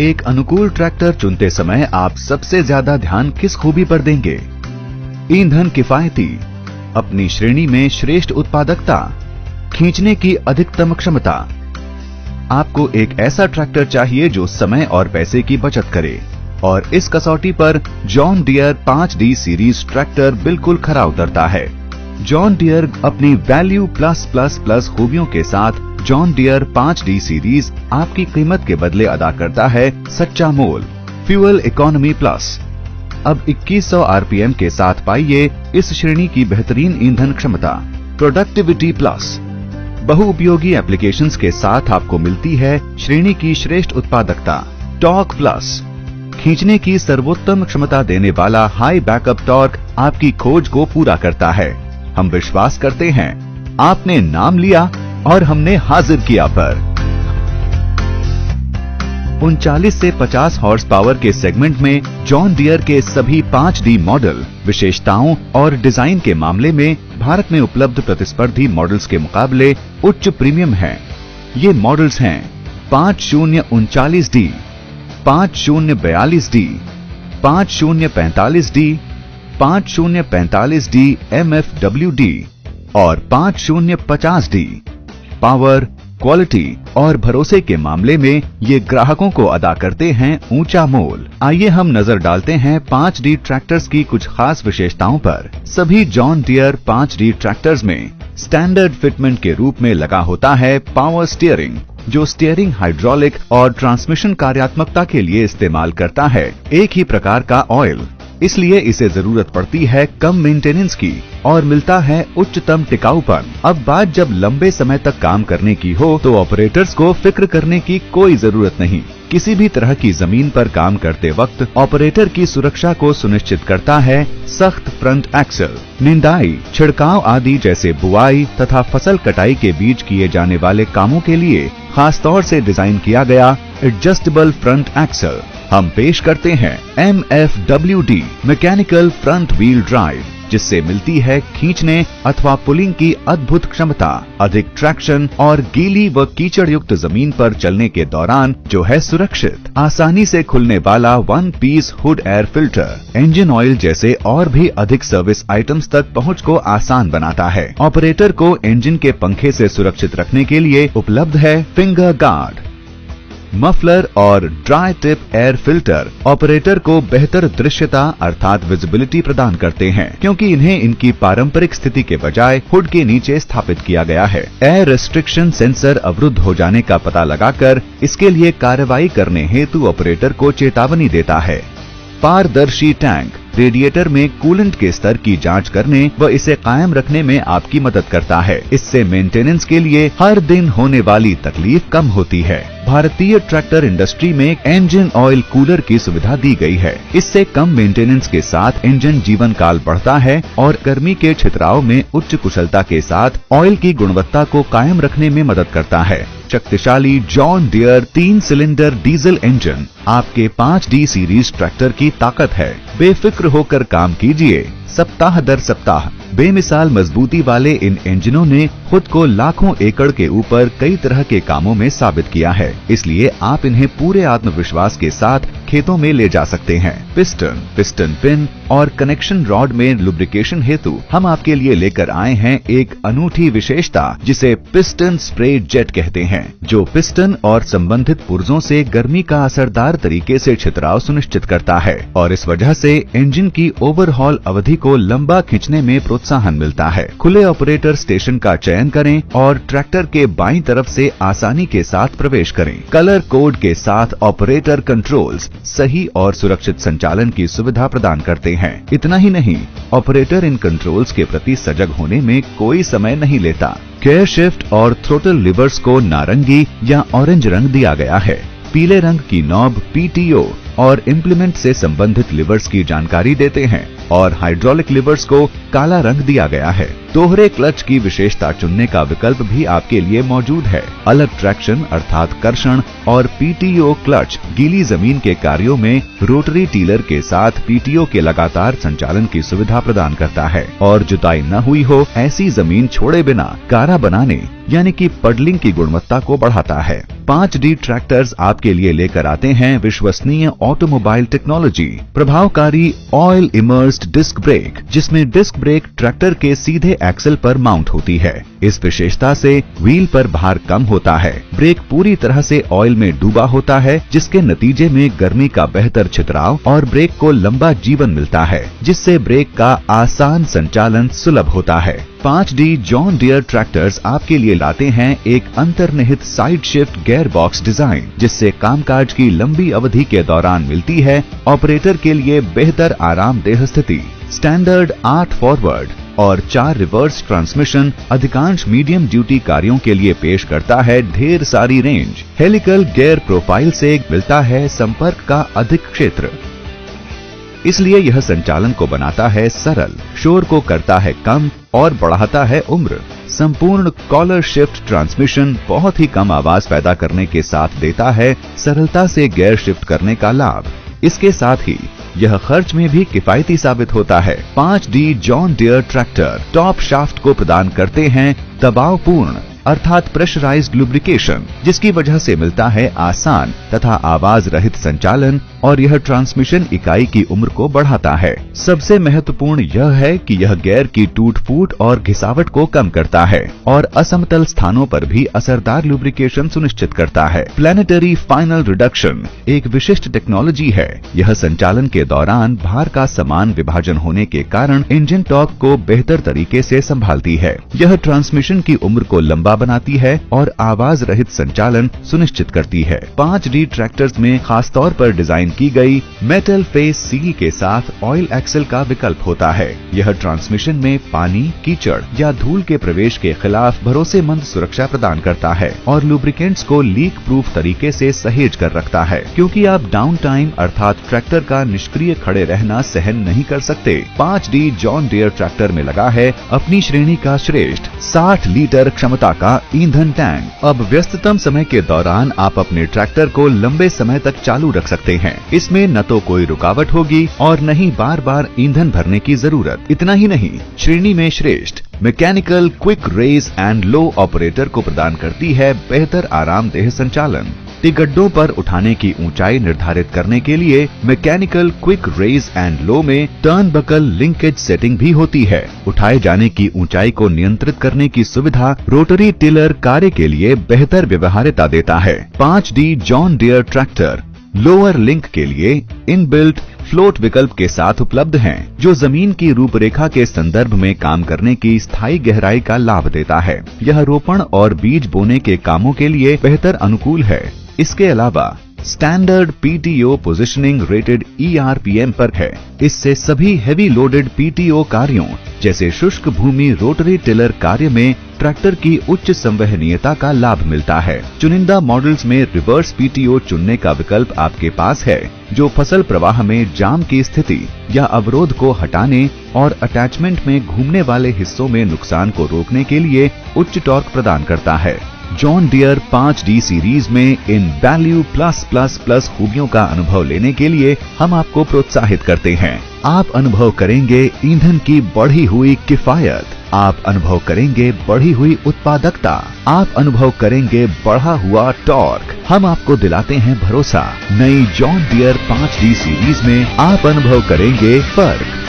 एक अनुकूल ट्रैक्टर चुनते समय आप सबसे ज्यादा ध्यान किस खूबी पर देंगे? ईंधन किफायती, अपनी श्रेणी में श्रेष्ठ उत्पादकता, खींचने की अधिकतम क्षमता। आपको एक ऐसा ट्रैक्टर चाहिए जो समय और पैसे की बचत करे, और इस कसौटी पर John Deere 5D series tractor बिल्कुल खरा उतरता है। जॉन डियर अपनी वैल्यू प्लस प्लस प्लस खूबियों के साथ जॉन डियर 5D सीरीज आपकी कीमत के बदले अदा करता है सच्चा मोल। Fuel economy plus. अब 2100 RPM के साथ पाइए इस श्रेणी की बेहतरीन ईंधन क्षमता। Productivity plus. बहुउपयोगी एप्लीकेशंस के साथ आपको मिलती है श्रेणी की श्रेष्ठ उत्पादकता। Torque plus. खींचने की सर्वोत्तम क्षमता देने वाला हाई बैकअप टॉर्क आपकी खोज को पूरा करता है। हम विश्वास करते हैं आपने नाम लिया और हमने हाजिर किया पर 39 से 50 हॉर्स पावर के सेगमेंट में जॉन डियर के सभी 5D मॉडल विशेषताओं और डिजाइन के मामले में भारत में उपलब्ध प्रतिस्पर्धी मॉडल्स के मुकाबले उच्च प्रीमियम हैं। ये मॉडल्स हैं 5039D, 5042D, 5045D, 5045D MFWD और 5050D। पावर, क्वालिटी और भरोसे के मामले में ये ग्राहकों को अदा करते हैं ऊंचा मोल। आइए हम नजर डालते हैं 5D ट्रैक्टर्स की कुछ खास विशेषताओं पर। सभी जॉन डियर 5D ट्रैक्टर्स में स्टैंडर्ड फिटमेंट के रूप में लगा होता है पावर स्टीयरिंग, जो स्टीयरिंग, हाइड्रोलिक और ट्रांसमिशन कार्यात्मकता के लिए इस्तेमाल करता है एक ही प्रकार का ऑयल। इसलिए इसे जरूरत पड़ती है कम मेंटेनेंस की और मिलता है उच्चतम टिकाऊपन। अब बात जब लंबे समय तक काम करने की हो तो ऑपरेटर्स को फिक्र करने की कोई जरूरत नहीं। किसी भी तरह की जमीन पर काम करते वक्त ऑपरेटर की सुरक्षा को सुनिश्चित करता है सख्त फ्रंट एक्सल। निंदाई, छिड़काव आदि जैसे बुआई तथा फसल कटाई के बीच किए जाने वाले कामों के लिए खास तौर से डिजाइन किया गया एडजस्टेबल फ्रंट एक्सल। हम पेश करते हैं MFWD mechanical front wheel drive, जिससे मिलती है खींचने अथवा पुलिंग की अद्भुत क्षमता, अधिक ट्रैक्शन और गीली व कीचड़ युक्त जमीन पर चलने के दौरान जो है सुरक्षित। आसानी से खुलने वाला 1 piece hood air filter engine oil जैसे और भी अधिक सर्विस आइटम्स तक पहुंच को आसान बनाता है। ऑपरेटर को इंजन के पंखे से सुरक्षित रखने के लिए उपलब्ध है फिंगर गार्ड। मफलर और dry tip air filter operator को बेहतर दृश्यता अर्थात विजिबिलिटी प्रदान करते हैं, क्योंकि इन्हें इनकी पारंपरिक स्थिति के बजाय हुड के नीचे स्थापित किया गया है। एयर रेस्ट्रिक्शन सेंसर अवरुद्ध हो जाने का पता लगाकर इसके लिए कार्रवाई करने हेतु ऑपरेटर को चेतावनी देता है। पारदर्शी टैंक रेडिएटर में कूलेंट के स्तर की जांच करने व इसे कायम रखने में आपकी मदद करता है। इससे मेंटेनेंस के लिए हर दिन होने वाली तकलीफ कम होती है। भारतीय ट्रैक्टर इंडस्ट्री में इंजन ऑयल कूलर की सुविधा दी गई है। इससे कम मेंटेनेंस के साथ इंजन जीवन काल बढ़ता है और गर्मी के छितराव में उच्च कुशलता के साथ ऑयल की गुणवत्ता को कायम रखने में मदद करता है। शक्तिशाली John Deere 3 cylinder diesel engine आपके 5D सीरीज ट्रैक्टर की ताकत है। बेफिक्र होकर काम कीजिए। सप्ताह दर सप्ताह बेमिसाल मजबूती वाले इन इंजनों ने खुद को लाखों एकड़ के ऊपर कई तरह के कामों में साबित किया है। इसलिए आप इन्हें पूरे आत्मविश्वास के साथ खेतों में ले जा सकते हैं। पिस्टन पिन और कनेक्शन रॉड में लुब्रिकेशन हेतु हम आपके लिए लेकर आए हैं एक अनूठी विशेषता, जिसे पिस्टन स्प्रे जेट कहते हैं, जो पिस्टन और संबंधित पुर्जों से गर्मी का असरदार तरीके से छितराव सुनिश्चित करता है और इस वजह से इंजन की ओवरहॉल अवधि को लंबा खींचने में प्रोत्साहन मिलता है। खुले ऑपरेटर स्टेशन का चयन करें और ट्रैक्टर के बाईं तरफ से आसानी के साथ प्रवेश करें। कलर कोड के साथ ऑपरेटर कंट्रोल्स सही और सुरक्षित संचालन की सुविधा प्रदान करते हैं। इतना ही नहीं, ऑपरेटर इन कंट्रोल्स के प्रति सजग होने में कोई समय नहीं लेता। गियर शिफ्ट और थ्रोटल लिवर्स को नारंगी या ऑरेंज रंग दिया गया है। पीले रंग की नॉब PTO और इम्प्लीमेंट से संबंधित लिवर्स की जानकारी देते हैं और हाइड्रोलिक लिवर्स को काला रंग दिया गया है। दोहरे क्लच की विशेषता चुनने का विकल्प भी आपके लिए मौजूद है। अलग ट्रैक्शन अर्थात कर्षण और PTO क्लच गीली जमीन के कार्यों में रोटरी टीलर के साथ PTO के लगातार संचालन की सुविधा प्रदान करता है और जुताई न हुई हो ऐसी जमीन छोड़े बिना गारा बनाने यानी कि पडलिंग की गुणवत्ता को बढ़ाता है। 5D ट्रैक्टर्स आपके लिए लेकर आते हैं विश्वसनीय ऑटोमोबाइल टेक्नोलॉजी, प्रभावकारी ऑयल इमर्स्ड डिस्क ब्रेक, जिसमें डिस्क ब्रेक ट्रैक्टर के सीधे एक्सल पर माउंट होती है। इस विशेषता से व्हील पर भार कम होता है। ब्रेक पूरी तरह से ऑयल में डूबा होता है, जिसके नतीजे में गर्मी का बेहतर छितराव और ब्रेक को लंबा जीवन मिलता है, जिससे ब्रेक का आसान संचालन सुलभ होता है। 5D जॉन डियर ट्रैक्टर्स आपके लिए लाते हैं एक अंतर्निहित side shift gear box design, जिससे कामकाज की लंबी अवधि के दौरान मिलती है ऑपरेटर के लिए बेहतर आरामदेह स्थिति। स्टैंडर्ड 8 फॉरवर्ड और 4 रिवर्स ट्रांसमिशन अधिकांश मीडियम ड्यूटी कार्यों के लिए पेश करता है ढेर सारी रेंज। हेलिकल गियर प्रोफाइल से मिलता है संपर्क का अधिक क्षेत्र, इसलिए यह संचालन को बनाता है सरल, शोर को करता है कम और बढ़ाता है उम्र। संपूर्ण कॉलर शिफ्ट ट्रांसमिशन बहुत ही कम आवाज पैदा करने के साथ देता है सरलता से गियर शिफ्ट करने का लाभ। इसके साथ ही यह खर्च में भी किफायती साबित होता है। 5D John Deere tractor top shaft को प्रदान करते हैं दबावपूर्ण अर्थात प्रेशराइज्ड लुब्रिकेशन, जिसकी वजह से मिलता है आसान तथा आवाज रहित संचालन और यह ट्रांसमिशन इकाई की उम्र को बढ़ाता है। सबसे महत्वपूर्ण यह है कि यह गियर की टूट फूट और घिसावट को कम करता है और असमतल स्थानों पर भी असरदार लुब्रिकेशन सुनिश्चित करता है। प्लैनेटरी फाइनल रिडक्शन एक विशिष्ट टेक्नोलॉजी है। यह संचालन के दौरान भार का समान विभाजन होने के कारण इंजन टॉर्क को बेहतर तरीके से संभालती है। यह ट्रांसमिशन की उम्र को लंबा बनाती है और आवाज रहित संचालन सुनिश्चित करती है। 5D ट्रैक्टर्स में खासतौर पर डिजाइन की गई मेटल फेस सील के साथ ऑयल एक्सल का विकल्प होता है। यह ट्रांसमिशन में पानी, कीचड़ या धूल के प्रवेश के खिलाफ भरोसेमंद सुरक्षा प्रदान करता है और लुब्रिकेंट्स को लीक प्रूफ तरीके से सहेज कर रखता है, क्योंकि आप डाउन टाइम अर्थात ट्रैक्टर का निष्क्रिय खड़े रहना सहन नहीं कर सकते। 5D जॉन डियर ट्रैक्टर में लगा है अपनी श्रेणी का श्रेष्ठ 60 लीटर क्षमता का ईंधन टैंक। अब व्यस्ततम समय के दौरान आप अपने ट्रैक्टर को लंबे समय तक चालू रख सकते हैं। इसमें न तो कोई रुकावट होगी और न ही बार बार ईंधन भरने की जरूरत। इतना ही नहीं, श्रेणी में श्रेष्ठ mechanical quick raise and low operator को प्रदान करती है बेहतर आरामदेह संचालन। गड्ढों पर उठाने की ऊंचाई निर्धारित करने के लिए mechanical quick raise and low में टर्न बकल लिंकेज सेटिंग भी होती है। उठाए जाने की ऊंचाई को नियंत्रित करने की सुविधा रोटरी टिलर कार्य के लिए बेहतर व्यवहार्यता देता है। 5D John Deere tractor lower link के लिए इनबिल्ट फ्लोट विकल्प के साथ उपलब्ध हैं, जो जमीन की रूपरेखा के संदर्भ में काम करने की स्थायी गहराई का लाभ देता है। यह रोपण और बीज बोने के कामों के लिए बेहतर अनुकूल है। इसके अलावा standard PTO positioning rated ERPM पर है। इससे सभी हेवी लोडेड PTO कार्यों जैसे शुष्क भूमि रोटरी टिलर कार्य में ट्रैक्टर की उच्च संवहनीयता का लाभ मिलता है। चुनिंदा मॉडल्स में रिवर्स PTO चुनने का विकल्प आपके पास है, जो फसल प्रवाह में जाम की स्थिति या अवरोध को हटाने और अटैचमेंट में घूमने वाले हिस्सों में नुकसान को रोकने के लिए उच्च टॉर्क प्रदान करता है। जॉन डियर 5D सीरीज में इन वैल्यू प्लस प्लस प्लस खूबियों का अनुभव लेने के लिए हम आपको प्रोत्साहित करते हैं। आप अनुभव करेंगे ईंधन की बढ़ी हुई किफायत, आप अनुभव करेंगे बढ़ी हुई उत्पादकता, आप अनुभव करेंगे बढ़ा हुआ टॉर्क। हम आपको दिलाते हैं भरोसा, नई जॉन डियर 5D सीरीज में आप अनुभव करेंगे फर्क।